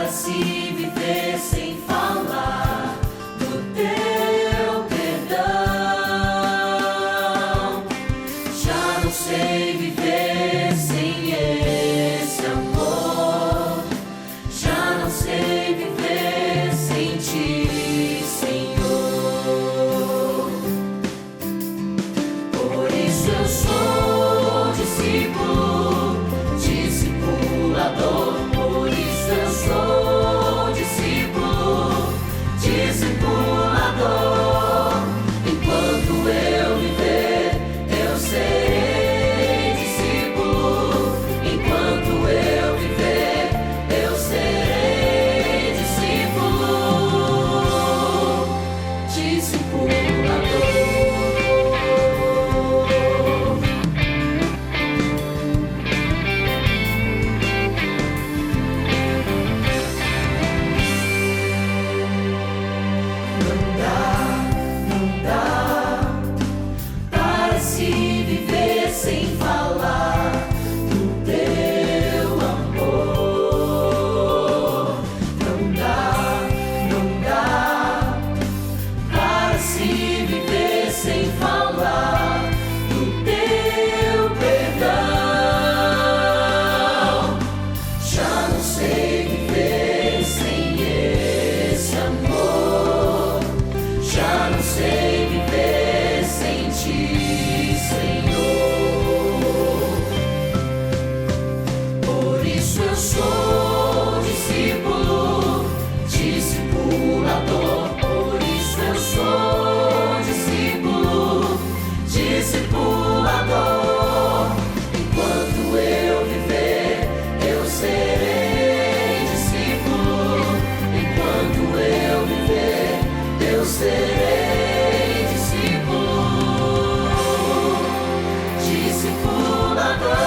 se viver sem falar do teu perdão. Já não sei viver sem esse amor. Já não sei viver sem ti, Senhor. Por isso eu sou discípulo, discipulador. Por isso eu sou discípulo, discipulador. Enquanto eu viver, eu serei discípulo. Enquanto eu viver, eu serei discípulo, discipulador. Não dá para se viver sem falar do teu amor. Não dá para se viver sem falar do teu perdão. Já não sei viver sem esse amor. Já não sei viver sem ti, Senhor. Por isso eu sou discípulo, discipulador. Por isso eu sou discípulo, discipulador. Enquanto eu viver, eu serei discípulo. Enquanto eu viver, eu serei discípulo, discipulador.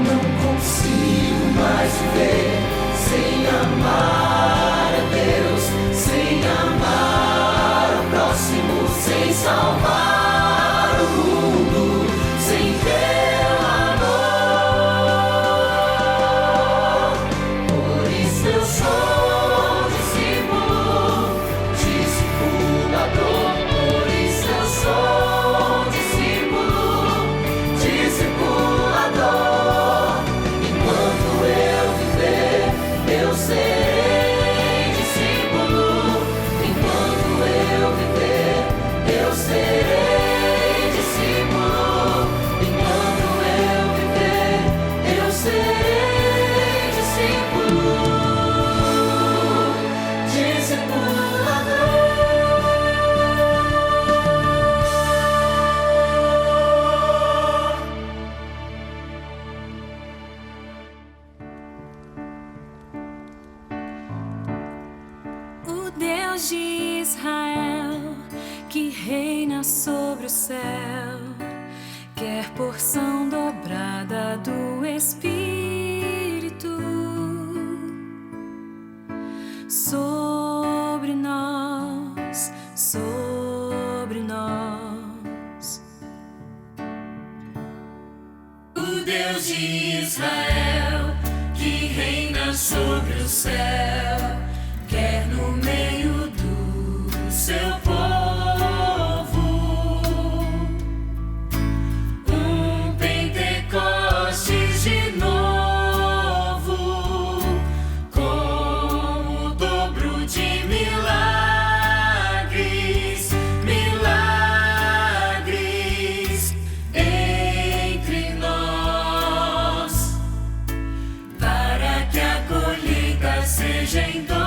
Não consigo mais viver sem amar a Deus, sem amar o próximo, sem salvar o mundo, sem teu amor. Por isso eu sou discípulo, discipulador. Por isso eu sou discípulo, discipulador. Enquanto eu viver, eu serei discípulo. Enquanto eu viver, eu serei discípulo. Enquanto eu viver, eu serei discípulo, discipulador. O Deus de Israel, que reina sobre o céu, quer porção dobrada do Espírito sobre nós, sobre nós. O Deus de Israel, que reina sobre o céu, quer no meio do seu povo um Pentecostes de novo, com o dobro de milagres, milagres entre nós, para que a colheita seja em dobro.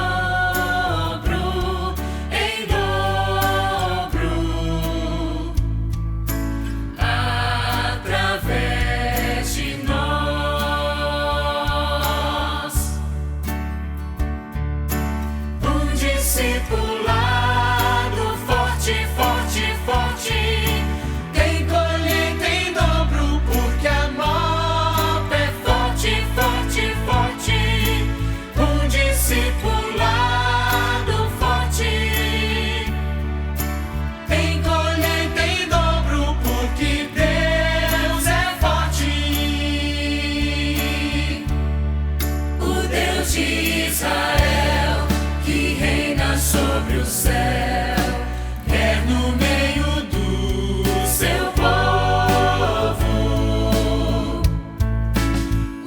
Israel, que reina sobre o céu, quer no meio do seu povo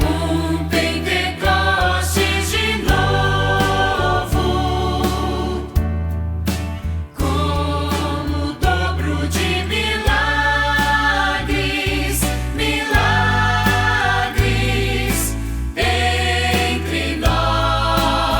um Pentecostes de novo, como o dobro de milagres, milagres entre nós.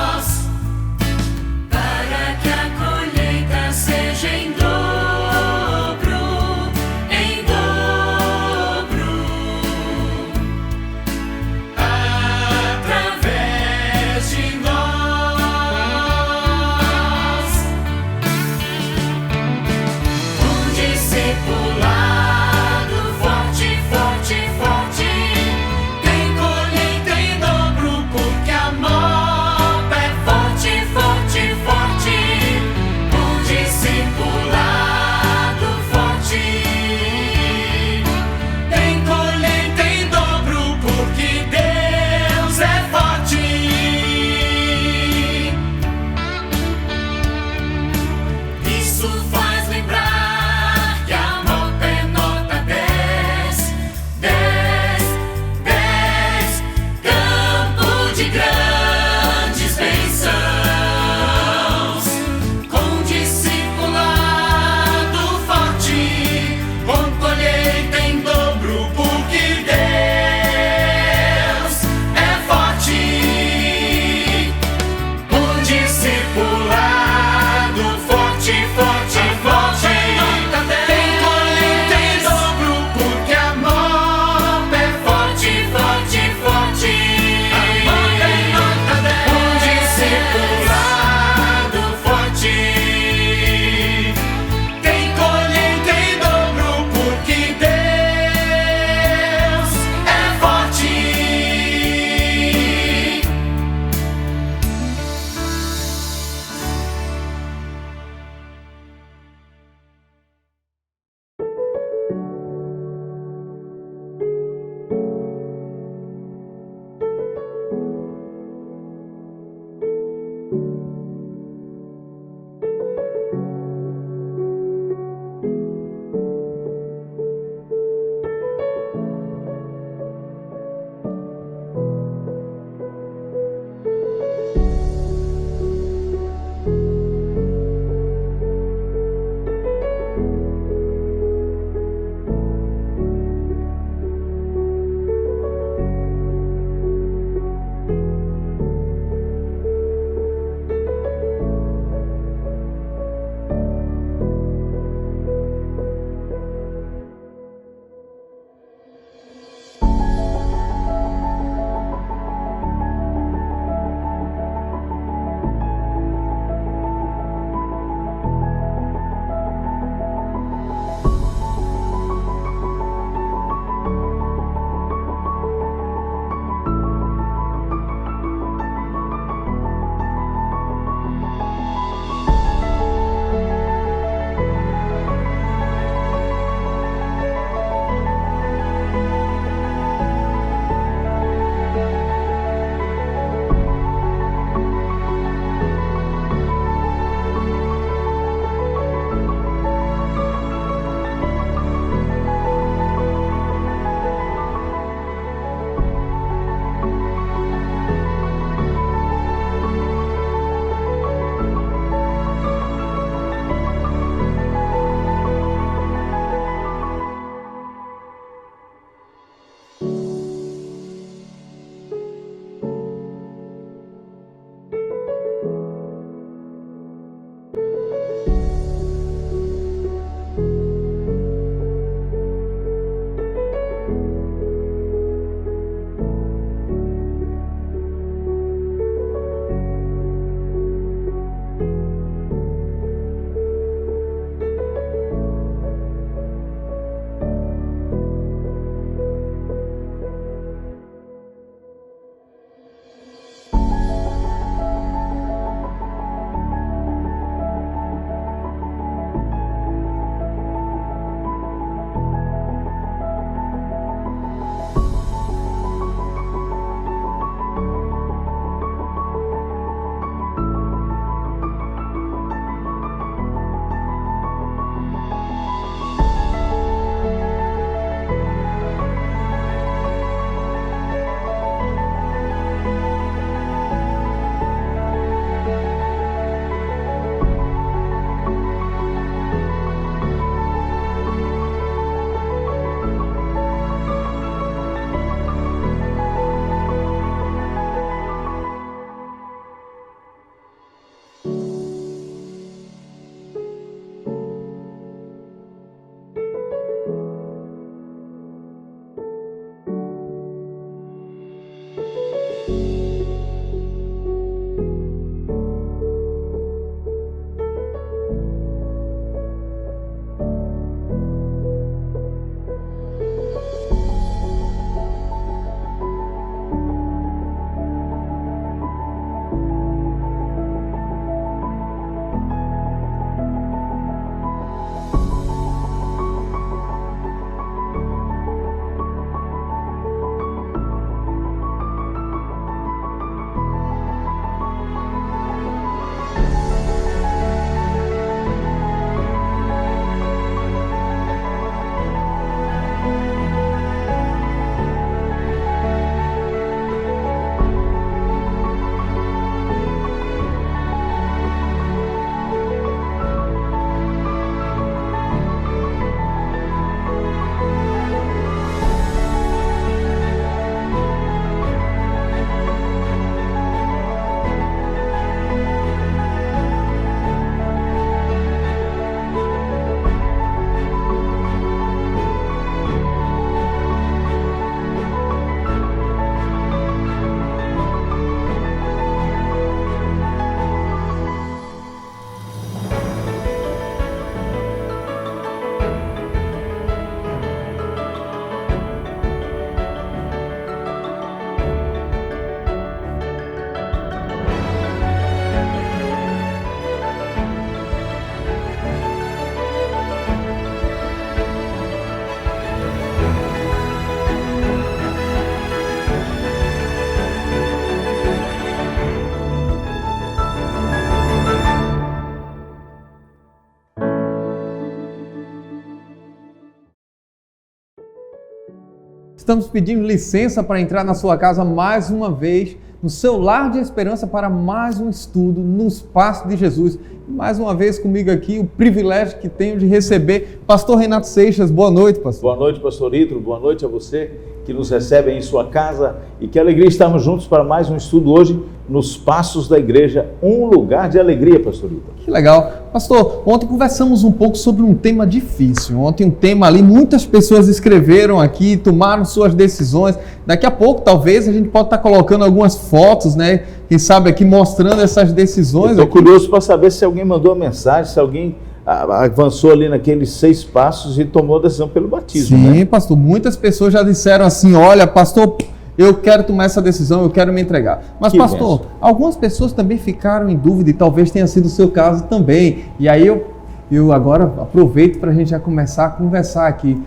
estamos pedindo licença para entrar na sua casa mais uma vez, no seu lar de esperança, para mais um estudo nos Passos de Jesus. E mais uma vez comigo aqui, o privilégio que tenho de receber Pastor Renato Seixas. Boa noite, pastor. Boa noite, pastor Ítalo. Boa noite a você que nos recebe em sua casa. E que alegria estarmos juntos para mais um estudo hoje nos Passos da Igreja, um lugar de alegria, pastor Ítalo. Que legal. Pastor, ontem conversamos um pouco sobre um tema difícil. Ontem um tema ali, muitas pessoas escreveram aqui, tomaram suas decisões. Daqui a pouco, talvez, a gente pode estar colocando algumas fotos, né? Quem sabe aqui mostrando essas decisões. Estou curioso para saber se alguém mandou a mensagem, se alguém avançou ali naqueles 6 passos e tomou a decisão pelo batismo. Sim, né? pastor. Muitas pessoas já disseram assim, olha, pastor, eu quero tomar essa decisão, eu quero me entregar. Mas, pastor, benção. algumas pessoas também ficaram em dúvida e talvez tenha sido o seu caso também. E aí eu agora aproveito para a gente já começar a conversar aqui.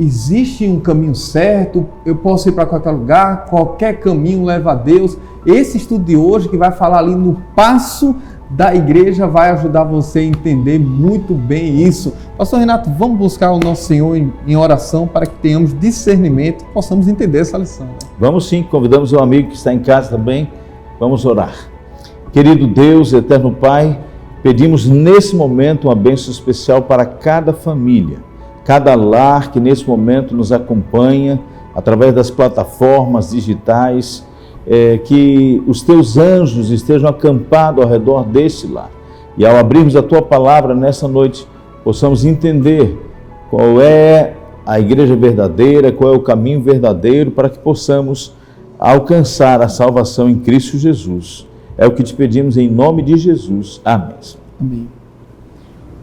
Existe um caminho certo? Eu posso ir para qualquer lugar? Qualquer caminho leva a Deus? Esse estudo de hoje, que vai falar ali no passo da igreja, vai ajudar você a entender muito bem isso. Pastor Renato, vamos buscar o nosso Senhor em oração para que tenhamos discernimento e possamos entender essa lição. Né? Vamos sim, convidamos o amigo que está em casa também, vamos orar. Querido Deus, eterno Pai, pedimos nesse momento uma bênção especial para cada família, cada lar que nesse momento nos acompanha através das plataformas digitais, que os teus anjos estejam acampados ao redor desse lar. E ao abrirmos a tua palavra nessa noite, possamos entender qual é a igreja verdadeira, qual é o caminho verdadeiro para que possamos alcançar a salvação em Cristo Jesus. É o que te pedimos em nome de Jesus. Amém. Amém.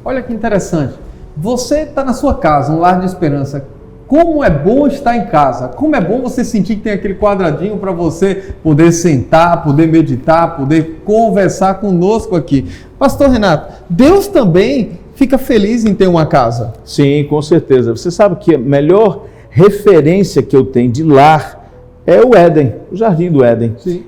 Olha que interessante. Você está na sua casa, um lar de esperança. Como é bom estar em casa. Como é bom você sentir que tem aquele quadradinho para você poder sentar, poder meditar, poder conversar conosco aqui. Pastor Renato, Deus também fica feliz em ter uma casa. Sim, com certeza. Você sabe que a melhor referência que eu tenho de lar é o Éden, o jardim do Éden. Sim.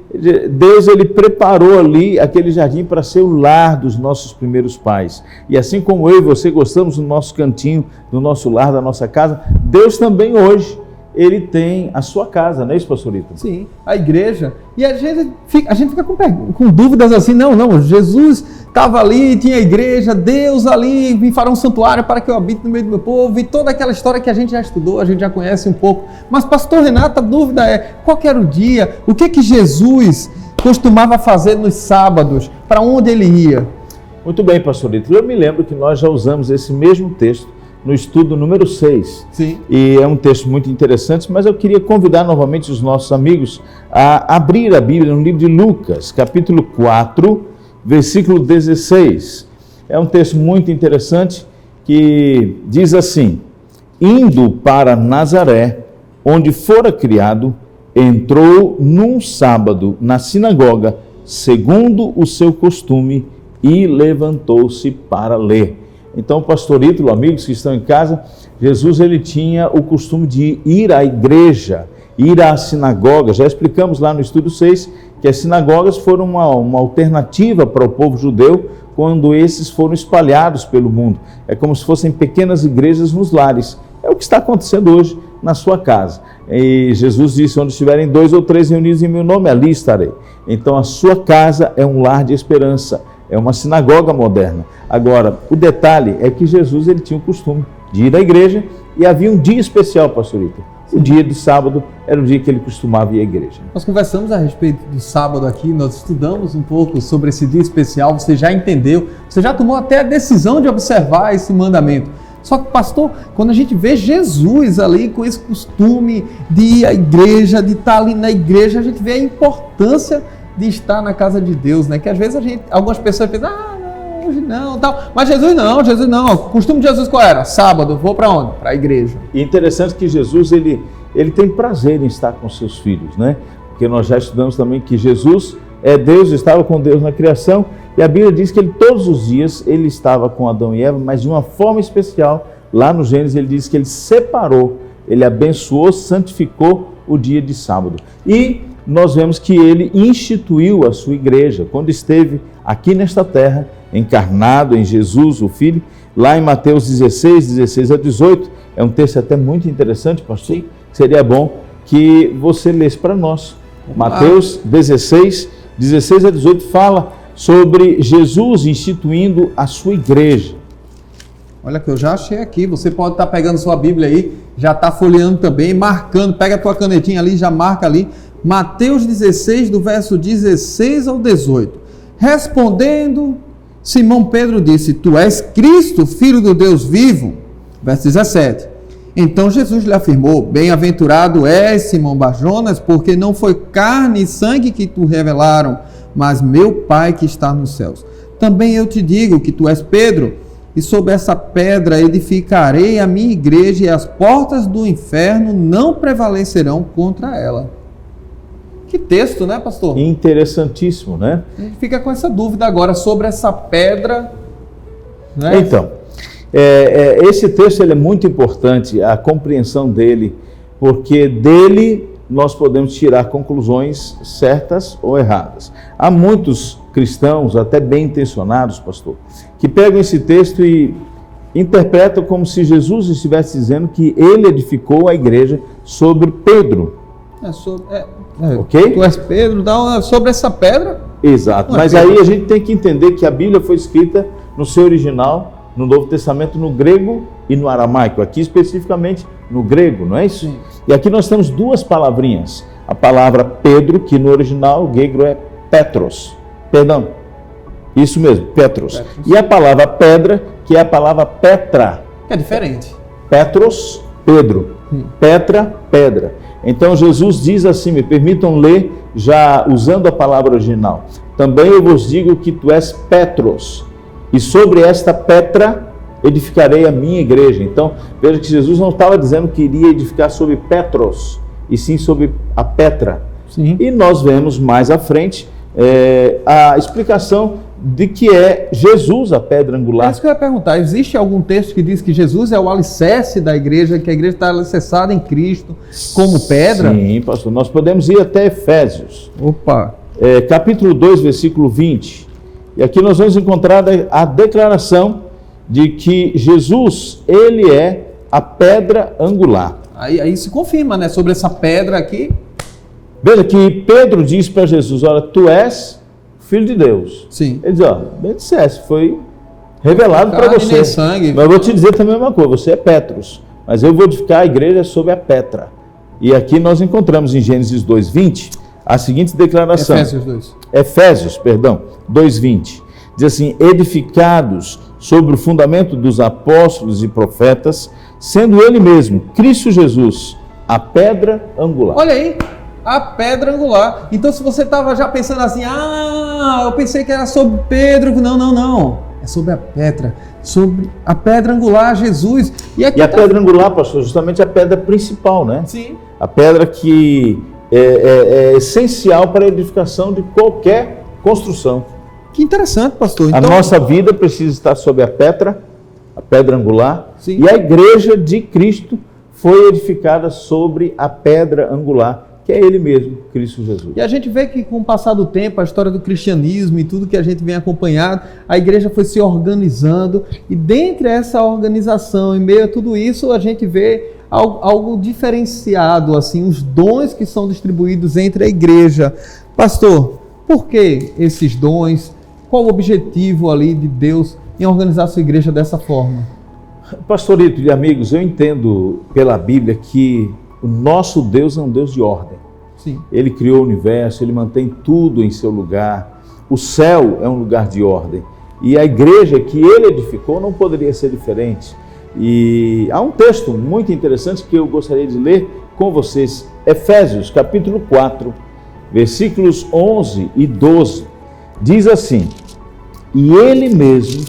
Deus, ele preparou ali aquele jardim para ser o lar dos nossos primeiros pais. E assim como eu e você gostamos do nosso cantinho, do nosso lar, da nossa casa, Deus também hoje, ele tem a sua casa, não é isso, pastor Ítalo? Sim, a igreja. E a gente fica com dúvidas assim, não, Jesus estava ali, tinha a igreja, Deus ali, me fará um santuário para que eu habite no meio do meu povo, e toda aquela história que a gente já estudou, a gente já conhece um pouco. Mas, pastor Renato, a dúvida é, qual que era o dia? O que Jesus costumava fazer nos sábados? Para onde ele ia? Muito bem, pastor Ítalo. Eu me lembro que nós já usamos esse mesmo texto no estudo número 6. Sim. E é um texto muito interessante, mas eu queria convidar novamente os nossos amigos a abrir a Bíblia no livro de Lucas, capítulo 4, versículo 16. É um texto muito interessante que diz assim: indo para Nazaré, onde fora criado, entrou num sábado na sinagoga, segundo o seu costume, e levantou-se para ler. Então, pastor Ítalo, amigos que estão em casa, Jesus ele tinha o costume de ir à igreja, ir à sinagoga. Já explicamos lá no estudo 6 que as sinagogas foram uma alternativa para o povo judeu quando esses foram espalhados pelo mundo. É como se fossem pequenas igrejas nos lares. É o que está acontecendo hoje na sua casa. E Jesus disse, onde estiverem 2 ou 3 reunidos em meu nome, ali estarei. Então, a sua casa é um lar de esperança. É uma sinagoga moderna. Agora, o detalhe é que Jesus ele tinha o costume de ir à igreja e havia um dia especial, pastor Ítalo. O dia de sábado era o dia que ele costumava ir à igreja. Nós conversamos a respeito do sábado aqui, nós estudamos um pouco sobre esse dia especial, você já entendeu, você já tomou até a decisão de observar esse mandamento. Só que, pastor, quando a gente vê Jesus ali com esse costume de ir à igreja, de estar ali na igreja, a gente vê a importância de estar na casa de Deus, né? Que às vezes algumas pessoas pensam, não, hoje não, tal. Mas Jesus não. O costume de Jesus qual era? Sábado, vou para onde? Para a igreja. E interessante que Jesus, ele tem prazer em estar com seus filhos, né? Porque nós já estudamos também que Jesus é Deus, estava com Deus na criação, e a Bíblia diz que ele todos os dias, ele estava com Adão e Eva, mas de uma forma especial, lá no Gênesis ele diz que ele separou, ele abençoou, santificou o dia de sábado. E nós vemos que ele instituiu a sua igreja. Quando esteve aqui nesta terra, encarnado em Jesus, o Filho, lá em Mateus 16, 16 a 18, é um texto até muito interessante, pastor. Seria bom que você lesse para nós. Mateus 16, 16 a 18 fala sobre Jesus instituindo a sua igreja. Olha que eu já achei aqui, você pode estar pegando sua Bíblia aí, já está folheando também, marcando, pega a tua canetinha ali, já marca ali, Mateus 16, do verso 16 ao 18. Respondendo, Simão Pedro disse, tu és Cristo, Filho do Deus vivo. Verso 17. Então Jesus lhe afirmou, bem-aventurado és, Simão Barjonas, porque não foi carne e sangue que te revelaram, mas meu Pai que está nos céus. Também eu te digo que tu és Pedro, e sobre essa pedra edificarei a minha igreja, e as portas do inferno não prevalecerão contra ela. Que texto, né, pastor? Interessantíssimo, né? A gente fica com essa dúvida agora sobre essa pedra, né? Então, esse texto ele é muito importante, a compreensão dele, porque dele nós podemos tirar conclusões certas ou erradas. Há muitos cristãos, até bem intencionados, pastor, que pegam esse texto e interpretam como se Jesus estivesse dizendo que ele edificou a igreja sobre Pedro. Ok? Tu és Pedro, sobre essa pedra? Exato, mas aí a gente tem que entender que a Bíblia foi escrita no seu original, no Novo Testamento, no grego e no aramaico, aqui especificamente no grego, não é isso? Sim. E aqui nós temos duas palavrinhas, a palavra Pedro, que no original grego é Petros, perdão, isso mesmo, Petros. E a palavra pedra, que é a palavra Petra. É diferente. Petros, Pedro, Petra, pedra. Então Jesus diz assim, me permitam ler já usando a palavra original, também eu vos digo que tu és Petros, e sobre esta Petra edificarei a minha igreja. Então, veja que Jesus não estava dizendo que iria edificar sobre Petros, e sim sobre a Petra. Sim. E nós vemos mais à frente a explicação de que é Jesus a pedra angular. É isso que eu ia perguntar. Existe algum texto que diz que Jesus é o alicerce da igreja, que a igreja está alicerçada em Cristo como pedra? Sim, pastor. Nós podemos ir até Efésios. Opa! Capítulo 2, versículo 20. E aqui nós vamos encontrar a declaração de que Jesus, ele é a pedra angular. Aí se confirma, né, sobre essa pedra aqui. Veja que Pedro diz para Jesus, olha, tu és Filho de Deus. Sim. Ele diz, ó, bem disseste, foi revelado para você. Nem sangue. Mas eu vou te dizer também uma coisa, você é Petros, mas eu vou edificar a igreja sobre a Petra. E aqui nós encontramos em Gênesis 2:20 a seguinte declaração. Efésios 2:20. Diz assim, edificados sobre o fundamento dos apóstolos e profetas, sendo ele mesmo, Cristo Jesus, a pedra angular. Olha aí, a pedra angular. Então se você estava já pensando assim, eu pensei que era sobre Pedro, não. É sobre a pedra, sobre a pedra angular, Jesus. E a pedra angular, pastor, justamente a pedra principal, né? Sim. A pedra que é essencial para a edificação de qualquer construção. Que interessante, pastor. Então, a nossa vida precisa estar sobre a pedra angular. Sim. E a igreja de Cristo foi edificada sobre a pedra angular, que é ele mesmo, Cristo Jesus. E a gente vê que com o passar do tempo, a história do cristianismo e tudo que a gente vem acompanhando, a igreja foi se organizando, e dentre essa organização, em meio a tudo isso, a gente vê algo diferenciado, assim, os dons que são distribuídos entre a igreja. Pastor, por que esses dons? Qual o objetivo ali de Deus em organizar a sua igreja dessa forma? Pastorito e amigos, eu entendo pela Bíblia que o nosso Deus é um Deus de ordem. Sim. Ele criou o universo, ele mantém tudo em seu lugar. O céu é um lugar de ordem. E a igreja que ele edificou não poderia ser diferente. E há um texto muito interessante que eu gostaria de ler com vocês. Efésios, capítulo 4, versículos 11 e 12. Diz assim, e ele mesmo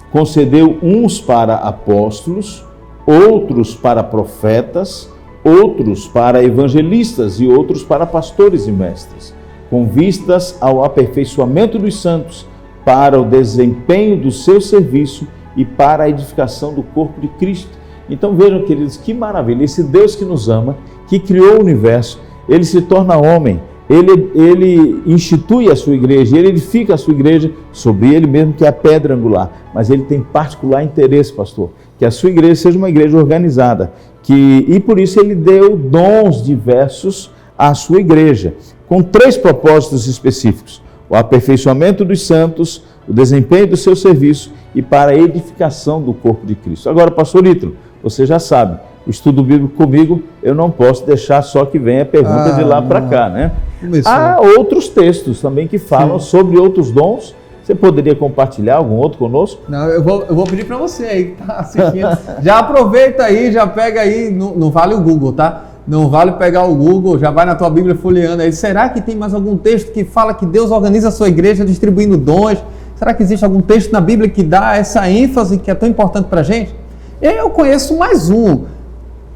concedeu uns para apóstolos, outros para profetas, outros para evangelistas e outros para pastores e mestres, com vistas ao aperfeiçoamento dos santos, para o desempenho do seu serviço e para a edificação do corpo de Cristo. Então vejam, queridos, que maravilha, esse Deus que nos ama, que criou o universo, ele se torna homem, ele institui a sua igreja, ele edifica a sua igreja sobre ele mesmo, que é a pedra angular. Mas ele tem particular interesse, pastor, que a sua igreja seja uma igreja organizada. E por isso ele deu dons diversos à sua igreja, com 3 propósitos específicos: o aperfeiçoamento dos santos, o desempenho do seu serviço e para a edificação do corpo de Cristo. Agora, pastor Ítalo, você já sabe, o estudo bíblico comigo, eu não posso deixar só que venha a pergunta de lá para cá, né? Começou. Há outros textos também que falam sobre outros dons. Você poderia compartilhar algum outro conosco? Não, eu vou pedir para você aí que está assistindo. Já aproveita aí, já pega aí, não vale o Google, tá? Não vale pegar o Google, já vai na tua Bíblia folheando aí. Será que tem mais algum texto que fala que Deus organiza a sua igreja distribuindo dons? Será que existe algum texto na Bíblia que dá essa ênfase que é tão importante para a gente? Eu conheço mais um,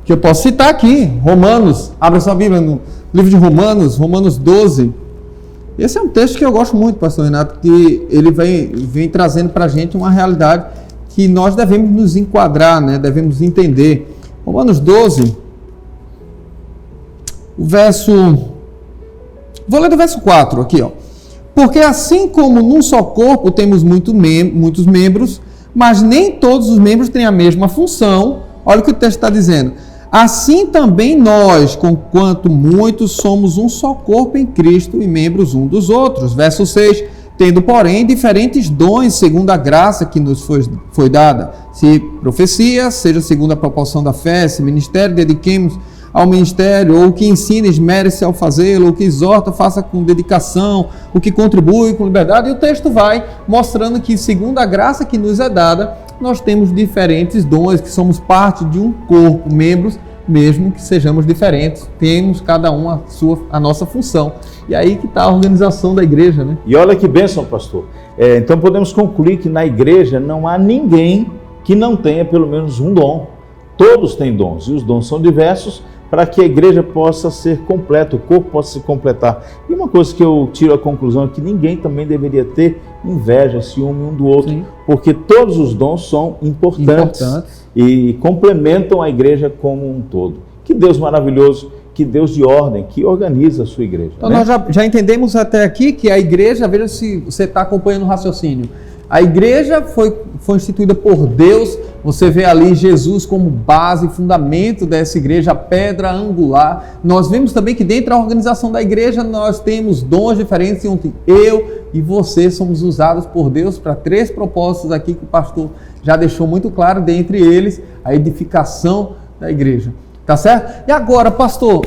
que eu posso citar aqui, Romanos. Abra sua Bíblia no livro de Romanos, Romanos 12. Esse é um texto que eu gosto muito, pastor Renato, que ele vem trazendo para a gente uma realidade que nós devemos nos enquadrar, né? Devemos entender. Romanos 12, o verso... Vou ler do verso 4 aqui, ó. Porque assim como num só corpo temos muitos membros, mas nem todos os membros têm a mesma função. Olha o que o texto está dizendo. Assim também nós, conquanto muitos, somos um só corpo em Cristo e membros um dos outros. Verso 6. Tendo, porém, diferentes dons segundo a graça que nos foi dada. Se profecia, seja segundo a proporção da fé. Se ministério, dediquemos ao ministério, ou o que ensina, esmere-se ao fazê-lo, o que exorta, faça com dedicação, o que contribui com liberdade. E o texto vai mostrando que, segundo a graça que nos é dada, nós temos diferentes dons, que somos parte de um corpo, membros, mesmo que sejamos diferentes, temos cada um a nossa função. E aí que está a organização da igreja, né? E olha que bênção, pastor. Então podemos concluir que na igreja não há ninguém que não tenha pelo menos um dom. Todos têm dons, e os dons são diversos, para que a igreja possa ser completa, o corpo possa se completar. E uma coisa que eu tiro a conclusão é que ninguém também deveria ter inveja, ciúme um do outro, sim, porque todos os dons são importantes e complementam a igreja como um todo. Que Deus maravilhoso, que Deus de ordem, que organiza a sua igreja. Então, né? Nós já entendemos até aqui que a igreja, veja se você está acompanhando o raciocínio, a igreja foi instituída por Deus. Você vê ali Jesus como base, fundamento dessa igreja, a pedra angular. Nós vemos também que dentro da organização da igreja nós temos dons diferentes, onde eu e você somos usados por Deus para 3 propósitos aqui que o pastor já deixou muito claro, dentre eles a edificação da igreja. Tá certo? E agora, pastor,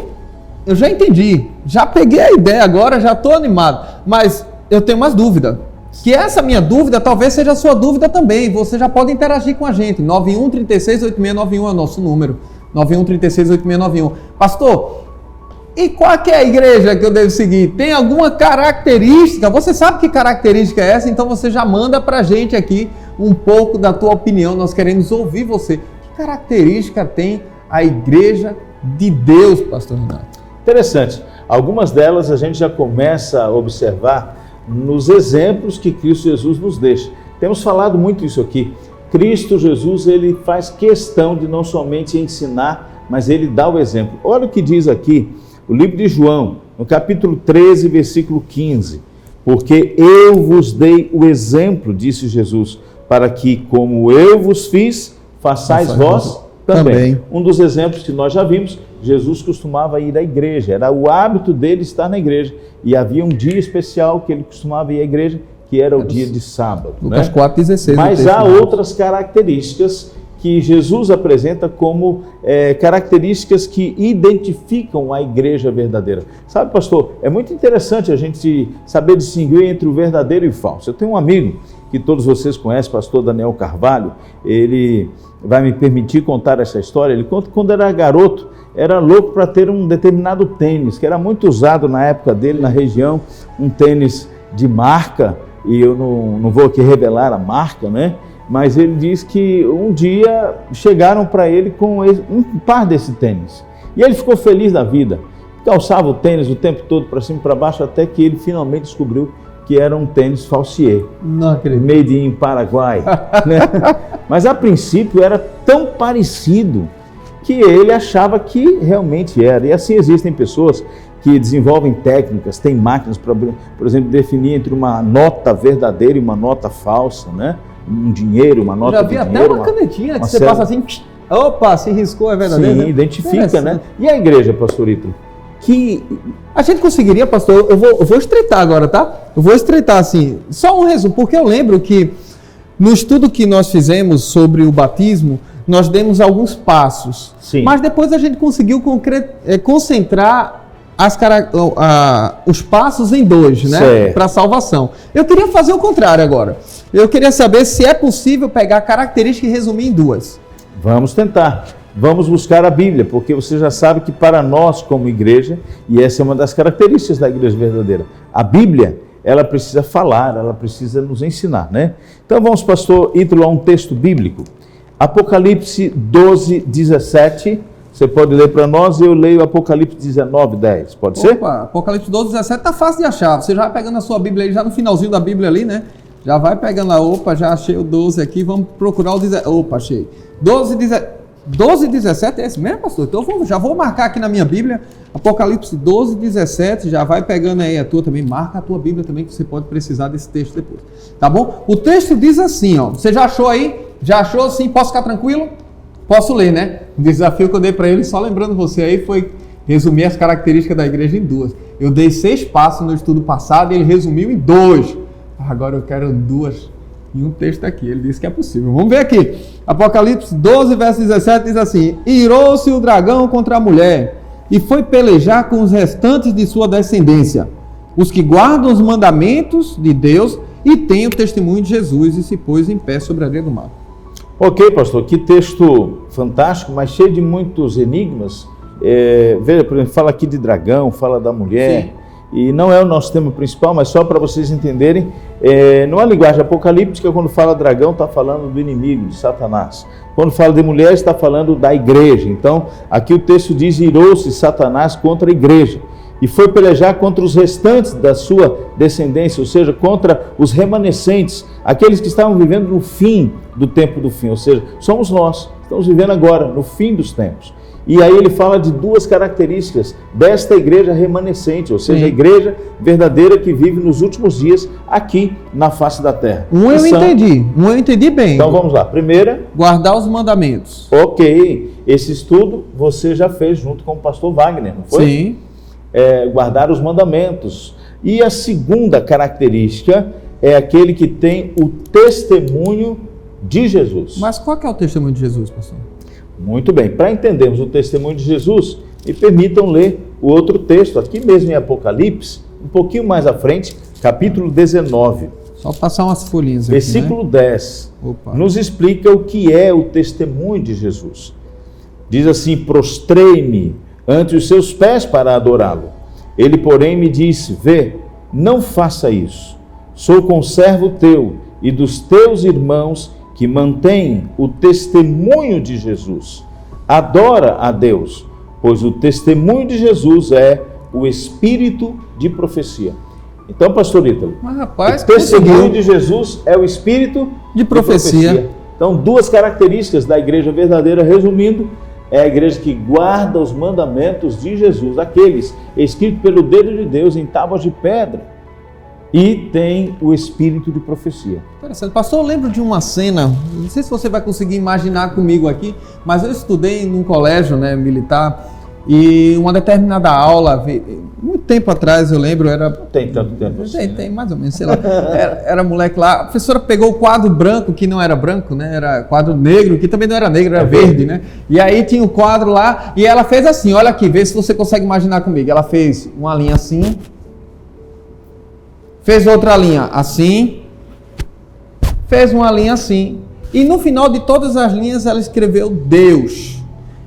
eu já entendi, já peguei a ideia agora, já estou animado, mas eu tenho mais dúvida. Que essa minha dúvida talvez seja a sua dúvida também. Você já pode interagir com a gente. 91368691 é o nosso número. 91368691. Pastor, e qual que é a igreja que eu devo seguir? Tem alguma característica? Você sabe que característica é essa? Então você já manda para a gente aqui um pouco da tua opinião. Nós queremos ouvir você. Que característica tem a igreja de Deus, pastor Renato? Interessante. Algumas delas a gente já começa a observar nos exemplos que Cristo Jesus nos deixa. Temos falado muito isso aqui. Cristo Jesus, ele faz questão de não somente ensinar, mas ele dá o exemplo. Olha o que diz aqui o livro de João, no capítulo 13, versículo 15. Porque eu vos dei o exemplo, disse Jesus, para que, como eu vos fiz, façais vós também. Um dos exemplos que nós já vimos, Jesus costumava ir à igreja, era o hábito dele estar na igreja, e havia um dia especial que ele costumava ir à igreja, que era o dia de sábado. Lucas, né? 4,16. Mas há outras características que Jesus apresenta como características que identificam a igreja verdadeira. Sabe, pastor, é muito interessante a gente saber distinguir entre o verdadeiro e o falso. Eu tenho um amigo que todos vocês conhecem, pastor Daniel Carvalho. Ele vai me permitir contar essa história. Ele conta que quando era garoto, era louco para ter um determinado tênis, que era muito usado na época dele, na região, um tênis de marca, e eu não vou aqui revelar a marca, né? Mas ele diz que um dia chegaram para ele com um par desse tênis. E ele ficou feliz da vida, calçava o tênis o tempo todo para cima e para baixo, até que ele finalmente descobriu que era um tênis falsier, made in Paraguai. Né? Mas a princípio era tão parecido que ele achava que realmente era. E assim existem pessoas que desenvolvem técnicas, tem máquinas para, por exemplo, definir entre uma nota verdadeira e uma nota falsa, né? Um dinheiro, uma nota de dinheiro. Já vi até uma canetinha que você passa assim, opa, se riscou, é verdadeiro. Sim, identifica, né? E a igreja, pastor Ítalo? Que a gente conseguiria, pastor, eu vou estreitar agora, tá? Eu vou estreitar assim, só um resumo, porque eu lembro que no estudo que nós fizemos sobre o batismo, nós demos alguns passos. Sim. Mas depois a gente conseguiu concentrar os passos em 2, né? Para a salvação. Eu queria fazer o contrário agora. Eu queria saber se é possível pegar características e resumir em 2. Vamos tentar. Vamos buscar a Bíblia, porque você já sabe que para nós como igreja, e essa é uma das características da igreja verdadeira, a Bíblia, ela precisa falar, ela precisa nos ensinar, né? Então vamos, pastor Ítalo, a um texto bíblico. Apocalipse 12, 17. Você pode ler para nós e eu leio Apocalipse 19, 10. Pode ser? Apocalipse 12, 17 tá fácil de achar. Você já vai pegando a sua Bíblia aí, já no finalzinho da Bíblia ali, né? Já vai pegando lá, opa, já achei o 12 aqui, vamos procurar o 17. Opa, achei. 12, 17 é esse mesmo, pastor? Então já vou marcar aqui na minha Bíblia, Apocalipse 12, 17, já vai pegando aí a tua também, marca a tua Bíblia também, que você pode precisar desse texto depois. Tá bom? O texto diz assim, ó, você já achou aí? Já achou assim? Posso ficar tranquilo? Posso ler, né? O desafio que eu dei para ele, só lembrando você aí, foi resumir as características da igreja em 2. Eu dei 6 passos no estudo passado e ele resumiu em 2. Agora eu quero 2 e um texto aqui. Ele disse que é possível. Vamos ver aqui. Apocalipse 12, verso 17 diz assim: irou-se o dragão contra a mulher e foi pelejar com os restantes de sua descendência, os que guardam os mandamentos de Deus e têm o testemunho de Jesus, e se pôs em pé sobre a areia do mar. Ok, pastor, que texto fantástico, mas cheio de muitos enigmas. Veja, por exemplo, fala aqui de dragão, fala da mulher. Sim. E não é o nosso tema principal, mas só para vocês entenderem, numa linguagem apocalíptica, quando fala dragão, está falando do inimigo, de Satanás. Quando fala de mulher, está falando da igreja. Então, aqui o texto diz: irou-se Satanás contra a igreja e foi pelejar contra os restantes da sua descendência, ou seja, contra os remanescentes, aqueles que estavam vivendo no fim do tempo do fim, ou seja, somos nós, estamos vivendo agora, no fim dos tempos. E aí ele fala de 2 características desta igreja remanescente, ou seja, a igreja verdadeira que vive nos últimos dias aqui na face da terra. Um eu entendi bem. Então vamos lá. Primeira, guardar os mandamentos. Ok, esse estudo você já fez junto com o pastor Wagner, não foi? Sim. Guardar os mandamentos. E a segunda característica é aquele que tem o testemunho de Jesus. Mas qual que é o testemunho de Jesus, pastor? Muito bem, para entendermos o testemunho de Jesus, me permitam ler o outro texto, aqui mesmo em Apocalipse, um pouquinho mais à frente, capítulo 19. Só passar umas folhinhas aqui, versículo 10, nos explica o que é o testemunho de Jesus. Diz assim: prostrei-me ante os seus pés para adorá-lo. Ele, porém, me disse: vê, não faça isso. Sou conservo teu e dos teus irmãos que mantêm o testemunho de Jesus. Adora a Deus, pois o testemunho de Jesus é o espírito de profecia. Então, pastor Ítalo, o testemunho de Jesus é o espírito de profecia. Então, 2 características da igreja verdadeira, resumindo, é a igreja que guarda os mandamentos de Jesus, aqueles escritos pelo dedo de Deus em tábuas de pedra, e tem o espírito de profecia. Interessante. Pastor, eu lembro de uma cena, não sei se você vai conseguir imaginar comigo aqui, mas eu estudei num colégio, né, militar, e uma determinada aula, muito tempo atrás, eu lembro, era... Tem tanto tempo assim. Tem mais ou menos, sei lá. Era moleque lá, a professora pegou o quadro branco, que não era branco, né, era quadro negro, que também não era negro, era verde, né? E aí tinha o quadro lá, e ela fez assim, olha aqui, vê se você consegue imaginar comigo. Ela fez uma linha assim, fez outra linha assim, fez uma linha assim, e no final de todas as linhas ela escreveu Deus.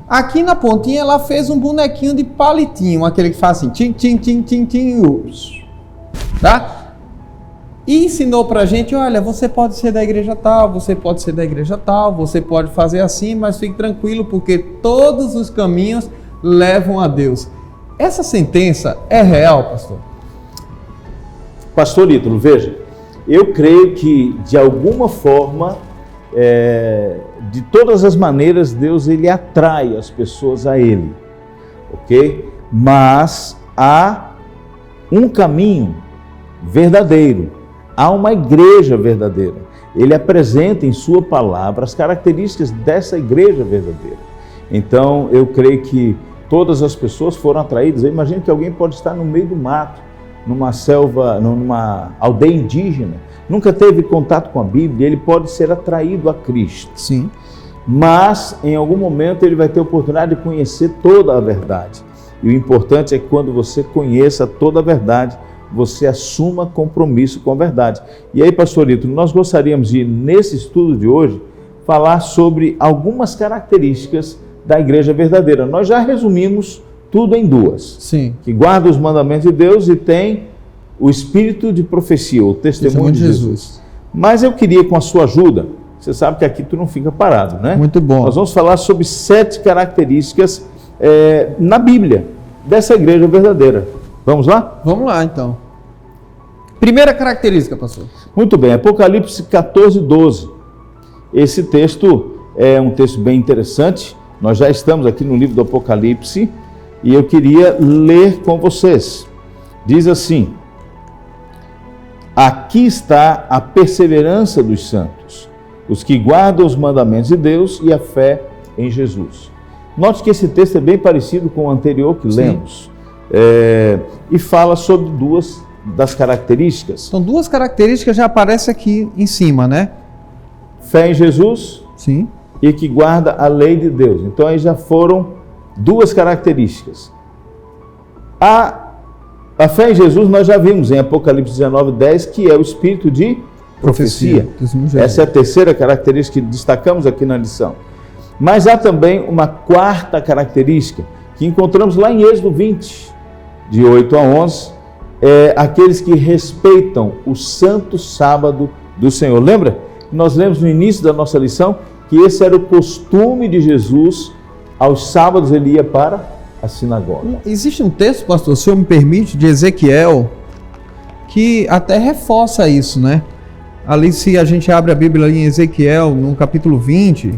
Aqui na pontinha ela fez um bonequinho de palitinho, aquele que faz assim, tim, tim, tim, tim, tim, tá? E ensinou pra gente, olha, você pode ser da igreja tal, você pode ser da igreja tal, você pode fazer assim, mas fique tranquilo, porque todos os caminhos levam a Deus. Essa sentença é real, pastor? Pastor Ítalo, veja, eu creio que de alguma forma, de todas as maneiras, Deus ele atrai as pessoas a Ele, ok? Mas há um caminho verdadeiro, há uma igreja verdadeira. Ele apresenta em sua palavra as características dessa igreja verdadeira. Então, eu creio que todas as pessoas foram atraídas. Eu imagino que alguém pode estar no meio do mato, numa selva, numa aldeia indígena, nunca teve contato com a Bíblia, ele pode ser atraído a Cristo. Sim. Mas, em algum momento, ele vai ter a oportunidade de conhecer toda a verdade. E o importante é que quando você conheça toda a verdade, você assuma compromisso com a verdade. E aí, pastor Ítalo, nós gostaríamos de, nesse estudo de hoje, falar sobre algumas características da igreja verdadeira. Nós já resumimos tudo em duas. Sim. Que guarda os mandamentos de Deus e tem o espírito de profecia, o testemunho de Jesus. Mas eu queria, com a sua ajuda, você sabe que aqui tu não fica parado, né? Muito bom. Nós vamos falar sobre 7 características na Bíblia dessa igreja verdadeira. Vamos lá? Vamos lá, então. Primeira característica, pastor. Muito bem, Apocalipse 14, 12. Esse texto é um texto bem interessante. Nós já estamos aqui no livro do Apocalipse e eu queria ler com vocês. Diz assim: aqui está a perseverança dos santos, os que guardam os mandamentos de Deus e a fé em Jesus. Note que esse texto é bem parecido com o anterior que lemos. E fala sobre 2 das características. São 2 características que já aparecem aqui em cima, né? Fé em Jesus. Sim. E que guarda a lei de Deus. Então aí já foram 2 características. A fé em Jesus nós já vimos em Apocalipse 19, 10, que é o espírito de profecia. Essa é a terceira característica que destacamos aqui na lição. Mas há também uma 4ª característica que encontramos lá em Êxodo 20, de 8 a 11, aqueles que respeitam o santo sábado do Senhor. Lembra? Nós lemos no início da nossa lição que esse era o costume de Jesus. Aos sábados ele ia para a sinagoga. Existe um texto, pastor, se o senhor me permite, de Ezequiel, que até reforça isso, né? Ali, se a gente abre a Bíblia ali em Ezequiel, no capítulo 20,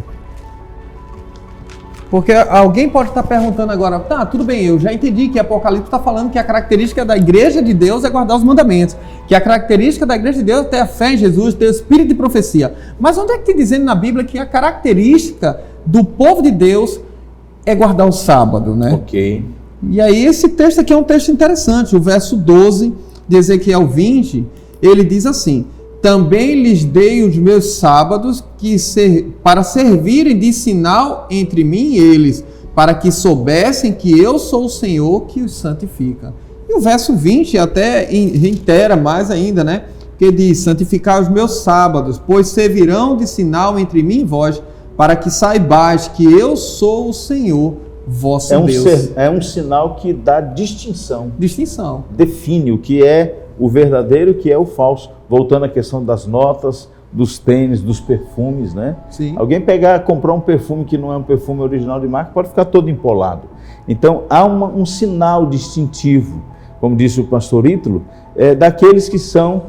porque alguém pode estar perguntando agora, tá, tudo bem, eu já entendi que Apocalipse está falando que a característica da igreja de Deus é guardar os mandamentos, que a característica da igreja de Deus é ter a fé em Jesus, ter o espírito de profecia. Mas onde é que tem dizendo na Bíblia que a característica do povo de Deus é guardar o sábado, né? Ok. E aí esse texto aqui é um texto interessante, o verso 12 de Ezequiel 20, ele diz assim: também lhes dei os meus sábados para servirem de sinal entre mim e eles, para que soubessem que eu sou o Senhor que os santifica. E o verso 20 até reitera mais ainda, né? Que diz: santificar os meus sábados, pois servirão de sinal entre mim e vós, para que saibais que eu sou o Senhor, vosso Deus. É um sinal que dá distinção. Distinção. Define o que é o verdadeiro e o que é o falso. Voltando à questão das notas, dos tênis, dos perfumes, né? Sim. Alguém comprar um perfume que não é um perfume original de marca, pode ficar todo empolado. Então, há um sinal distintivo, como disse o pastor Ítalo, daqueles que são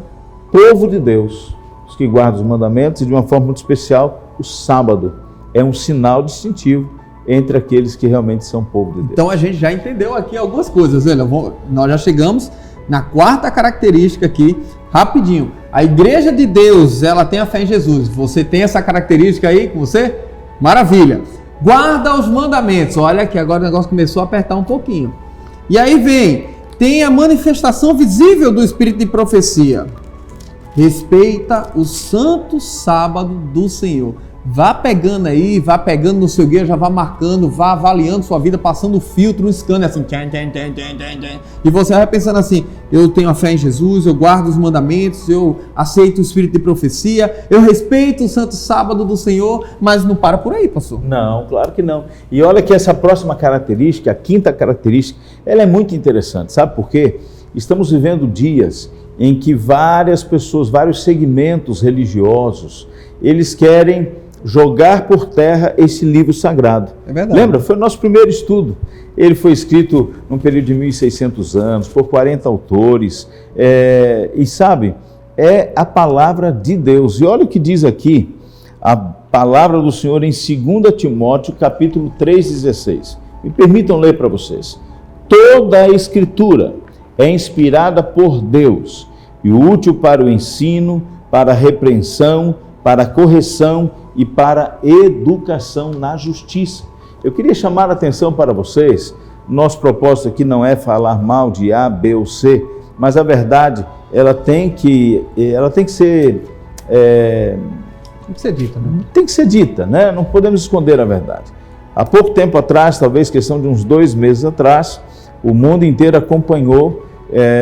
povo de Deus, os que guardam os mandamentos, e de uma forma muito especial, o sábado é um sinal distintivo entre aqueles que realmente são povo de Deus. Então, a gente já entendeu aqui algumas coisas. Olha, nós já chegamos na 4ª característica aqui, rapidinho. A igreja de Deus, ela tem a fé em Jesus. Você tem essa característica aí com você? Maravilha. Guarda os mandamentos. Olha que agora o negócio começou a apertar um pouquinho. E aí tem a manifestação visível do espírito de profecia. Respeita o santo sábado do Senhor. Vá pegando aí, vá pegando no seu guia, já vá marcando, vá avaliando sua vida, passando o filtro, um scanner assim. E você vai pensando assim: eu tenho a fé em Jesus, eu guardo os mandamentos, eu aceito o espírito de profecia, eu respeito o santo sábado do Senhor, mas não para por aí, pastor. Não, claro que não. E olha que essa próxima característica, a 5ª característica, ela é muito interessante. Sabe por quê? Estamos vivendo dias em que várias pessoas, vários segmentos religiosos, eles querem jogar por terra esse livro sagrado. É verdade. Lembra? Foi o nosso primeiro estudo. Ele foi escrito num período de 1.600 anos, por 40 autores, e sabe, é a palavra de Deus. E olha o que diz aqui, a palavra do Senhor em 2 Timóteo, capítulo 3:16. Me permitam ler para vocês. toda a Escritura é inspirada por Deus e útil para o ensino, para a repreensão, para a correção e para a educação na justiça. Eu queria chamar a atenção para vocês, nosso propósito aqui não é falar mal de A, B ou C, mas a verdade, ela tem que ser... Tem que ser dita, né? Tem que ser dita, né? Não podemos esconder a verdade. Há pouco tempo atrás, talvez questão de uns 2 meses atrás, o mundo inteiro acompanhou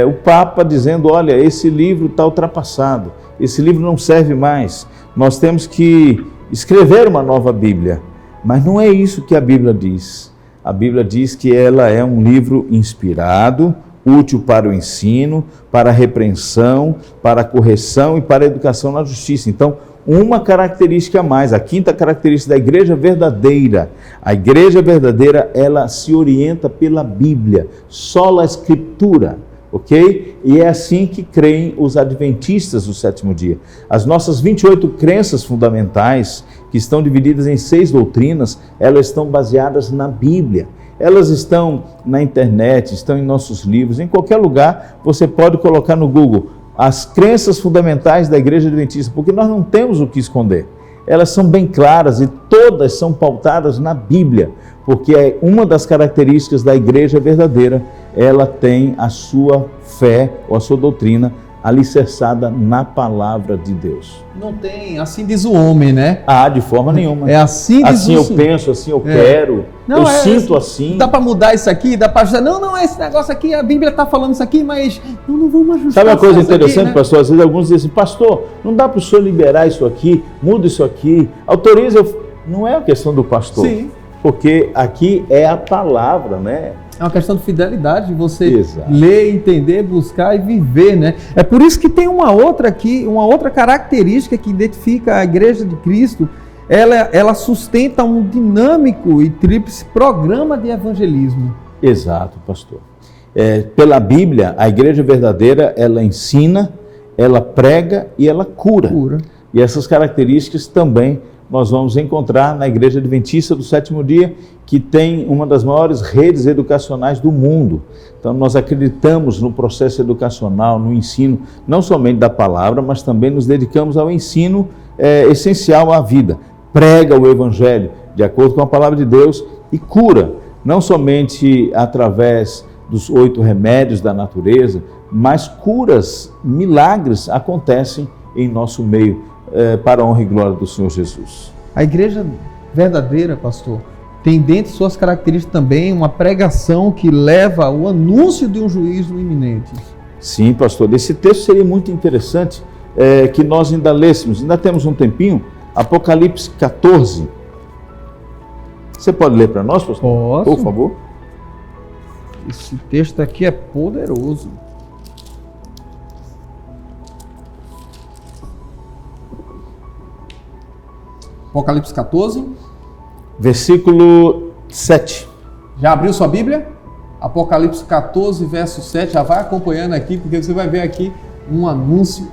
o Papa dizendo, olha, esse livro está ultrapassado, esse livro não serve mais, nós temos que escrever uma nova Bíblia. Mas não é isso que a Bíblia diz. A Bíblia diz que ela é um livro inspirado, útil para o ensino, para a repreensão, para a correção e para a educação na justiça. Então, uma característica a mais, a quinta característica da igreja verdadeira. A igreja verdadeira, ela se orienta pela Bíblia, sola Escritura, ok? E é assim que creem os adventistas do sétimo dia. As nossas 28 crenças fundamentais, que estão divididas em 6 doutrinas, elas estão baseadas na Bíblia. Elas estão na internet, estão em nossos livros, em qualquer lugar você pode colocar no Google as crenças fundamentais da Igreja Adventista, porque nós não temos o que esconder. Elas são bem claras e todas são pautadas na Bíblia, porque é uma das características da igreja verdadeira, ela tem a sua fé ou a sua doutrina alicerçada na palavra de Deus. Não tem, assim diz o homem, né? Ah, de forma nenhuma. É assim diz assim o eu Senhor. penso, assim eu quero, Não, eu sinto assim. Dá para mudar isso aqui, dá para ajustar. Não, esse negócio aqui, a Bíblia está falando isso aqui, mas não vamos ajustar. Sabe uma coisa isso interessante, aqui, né? pastor? Às vezes alguns dizem assim, pastor, não dá para o senhor liberar isso aqui, muda isso aqui, autoriza. Não é a questão do pastor. Sim. Porque aqui é a palavra, né? É uma questão de fidelidade, de você Exato. ler, entender, buscar e viver, né? É por isso que tem uma outra característica que identifica a Igreja de Cristo. Ela sustenta um dinâmico e tríplice programa de evangelismo. Exato, pastor. Pela Bíblia, a igreja verdadeira, ela ensina, ela prega e ela cura. E essas características também nós vamos encontrar na Igreja Adventista do Sétimo Dia, que tem uma das maiores redes educacionais do mundo. Então nós acreditamos no processo educacional, no ensino, não somente da palavra, mas também nos dedicamos ao ensino essencial à vida. Prega o Evangelho de acordo com a palavra de Deus e cura, não somente através dos 8 remédios da natureza, mas curas, milagres acontecem em nosso meio, para a honra e glória do Senhor Jesus. A igreja verdadeira, pastor, tem dentro de suas características também uma pregação que leva ao anúncio de um juízo iminente. Sim, pastor, esse texto seria muito interessante que nós ainda lêssemos, ainda temos um tempinho, Apocalipse 14. Você pode ler para nós, pastor? Posso. Por favor. Esse texto aqui é poderoso. Apocalipse 14. Versículo 7. Já abriu sua Bíblia? Apocalipse 14, verso 7. Já vai acompanhando aqui, porque você vai ver aqui um anúncio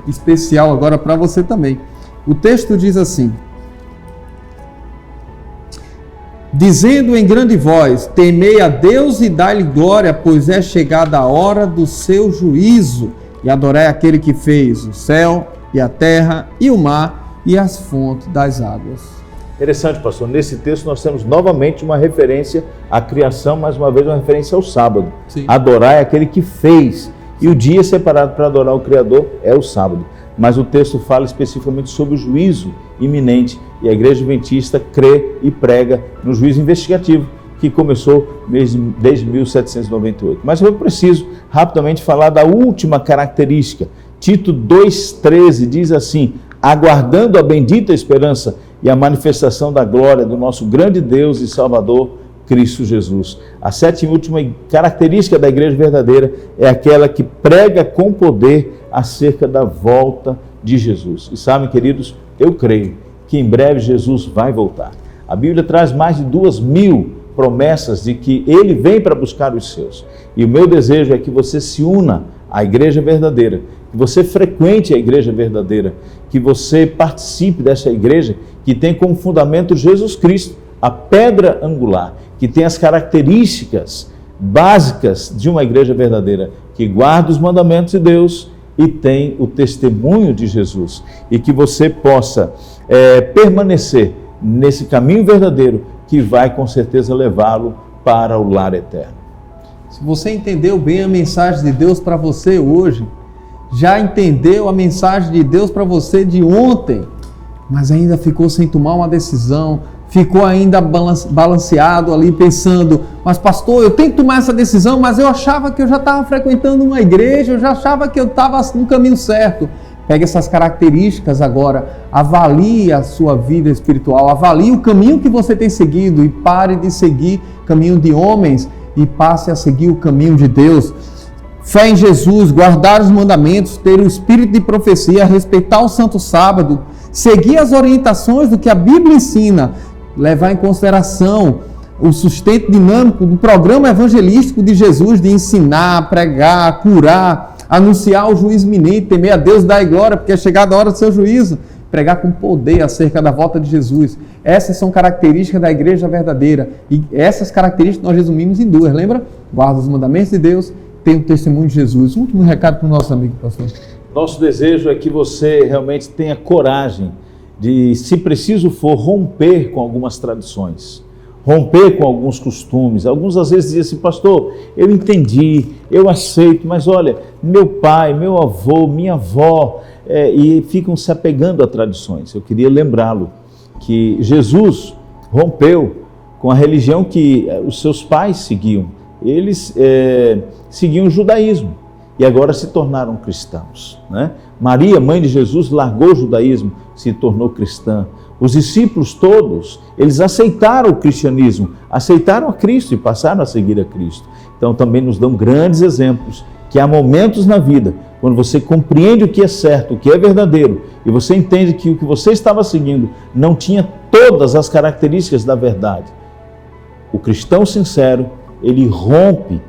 especial agora para você também. O texto diz assim: dizendo em grande voz, temei a Deus e dai-lhe glória, pois é chegada a hora do seu juízo, e adorai aquele que fez o céu e a terra e o mar e as fontes das águas. Interessante, pastor. Nesse texto nós temos novamente uma referência à criação, mais uma vez uma referência ao sábado. Sim. Adorai aquele que fez. E o dia separado para adorar o Criador é o sábado. Mas o texto fala especificamente sobre o juízo iminente. E a Igreja Adventista crê e prega no juízo investigativo, que começou desde 1798. Mas eu preciso rapidamente falar da última característica. Tito 2,13 diz assim: aguardando a bendita esperança e a manifestação da glória do nosso grande Deus e Salvador, Cristo Jesus. A sétima e última característica da igreja verdadeira é aquela que prega com poder acerca da volta de Jesus. E sabem, queridos, eu creio que em breve Jesus vai voltar. A Bíblia traz mais de 2.000 promessas de que Ele vem para buscar os seus. E o meu desejo é que você se una à igreja verdadeira, que você frequente a igreja verdadeira, que você participe dessa igreja que tem como fundamento Jesus Cristo, a pedra angular, que tem as características básicas de uma igreja verdadeira, que guarda os mandamentos de Deus e tem o testemunho de Jesus. E que você possa permanecer nesse caminho verdadeiro que vai com certeza levá-lo para o lar eterno. Se você entendeu bem a mensagem de Deus para você hoje, já entendeu a mensagem de Deus para você de ontem, mas ainda ficou sem tomar uma decisão, ficou ainda balanceado ali pensando, mas pastor, eu tenho que tomar essa decisão, mas eu achava que eu já estava frequentando uma igreja, eu já achava que eu estava no caminho certo. Pegue essas características agora, avalie a sua vida espiritual, avalie o caminho que você tem seguido e pare de seguir caminho de homens e passe a seguir o caminho de Deus. Fé em Jesus, guardar os mandamentos, ter o espírito de profecia, respeitar o santo sábado, seguir as orientações do que a Bíblia ensina, levar em consideração o sustento dinâmico do programa evangelístico de Jesus, de ensinar, pregar, curar, anunciar o juízo iminente, temer a Deus, dar glória, porque é chegada a hora do seu juízo, pregar com poder acerca da volta de Jesus. Essas são características da igreja verdadeira, e essas características nós resumimos em duas, lembra? Guarda os mandamentos de Deus, tem o testemunho de Jesus. Um último recado para o nosso amigo, pastor. Nosso desejo é que você realmente tenha coragem de, se preciso for, romper com algumas tradições, romper com alguns costumes. Alguns às vezes dizem assim, pastor, eu entendi, eu aceito, mas olha, meu pai, meu avô, minha avó, e ficam se apegando a tradições. Eu queria lembrá-lo que Jesus rompeu com a religião que os seus pais seguiam. Eles seguiam o judaísmo e agora se tornaram cristãos, né? Maria, mãe de Jesus, largou o judaísmo, se tornou cristã. Os discípulos todos, eles aceitaram o cristianismo, aceitaram a Cristo e passaram a seguir a Cristo. Então também nos dão grandes exemplos que há momentos na vida, quando você compreende o que é certo, o que é verdadeiro, e você entende que o que você estava seguindo não tinha todas as características da verdade. O cristão sincero, ele rompe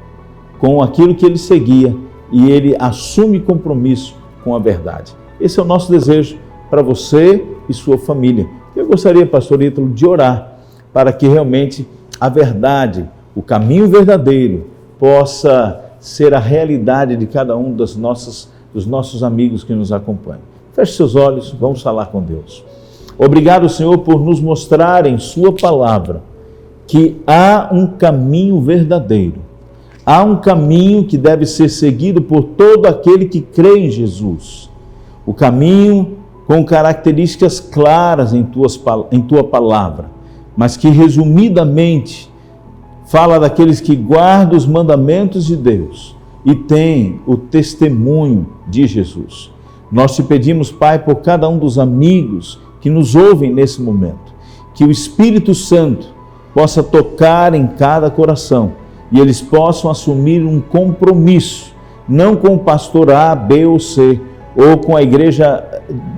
com aquilo que ele seguia e ele assume compromisso com a verdade. Esse é o nosso desejo para você e sua família. Eu gostaria, pastor Ítalo, de orar para que realmente a verdade, o caminho verdadeiro, possa ser a realidade de cada um dos nossos amigos que nos acompanham. Feche seus olhos, vamos falar com Deus. Obrigado, Senhor, por nos mostrar em sua palavra que há um caminho verdadeiro, há um caminho que deve ser seguido por todo aquele que crê em Jesus. O caminho com características claras em tua palavra, mas que resumidamente fala daqueles que guardam os mandamentos de Deus e têm o testemunho de Jesus. Nós te pedimos, Pai, por cada um dos amigos que nos ouvem nesse momento, que o Espírito Santo possa tocar em cada coração e eles possam assumir um compromisso, não com o pastor A, B ou C, ou com a igreja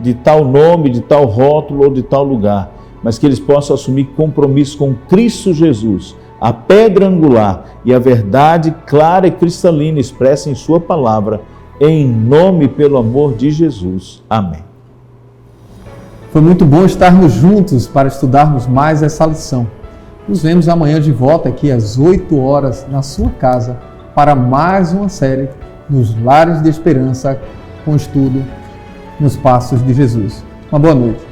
de tal nome, de tal rótulo ou de tal lugar, mas que eles possam assumir compromisso com Cristo Jesus, a pedra angular e a verdade clara e cristalina expressa em sua palavra, em nome e pelo amor de Jesus. Amém. Foi muito bom estarmos juntos para estudarmos mais essa lição. Nos vemos amanhã de volta aqui às 8 horas na sua casa para mais uma série nos Lares de Esperança com estudo nos Passos de Jesus. Uma boa noite.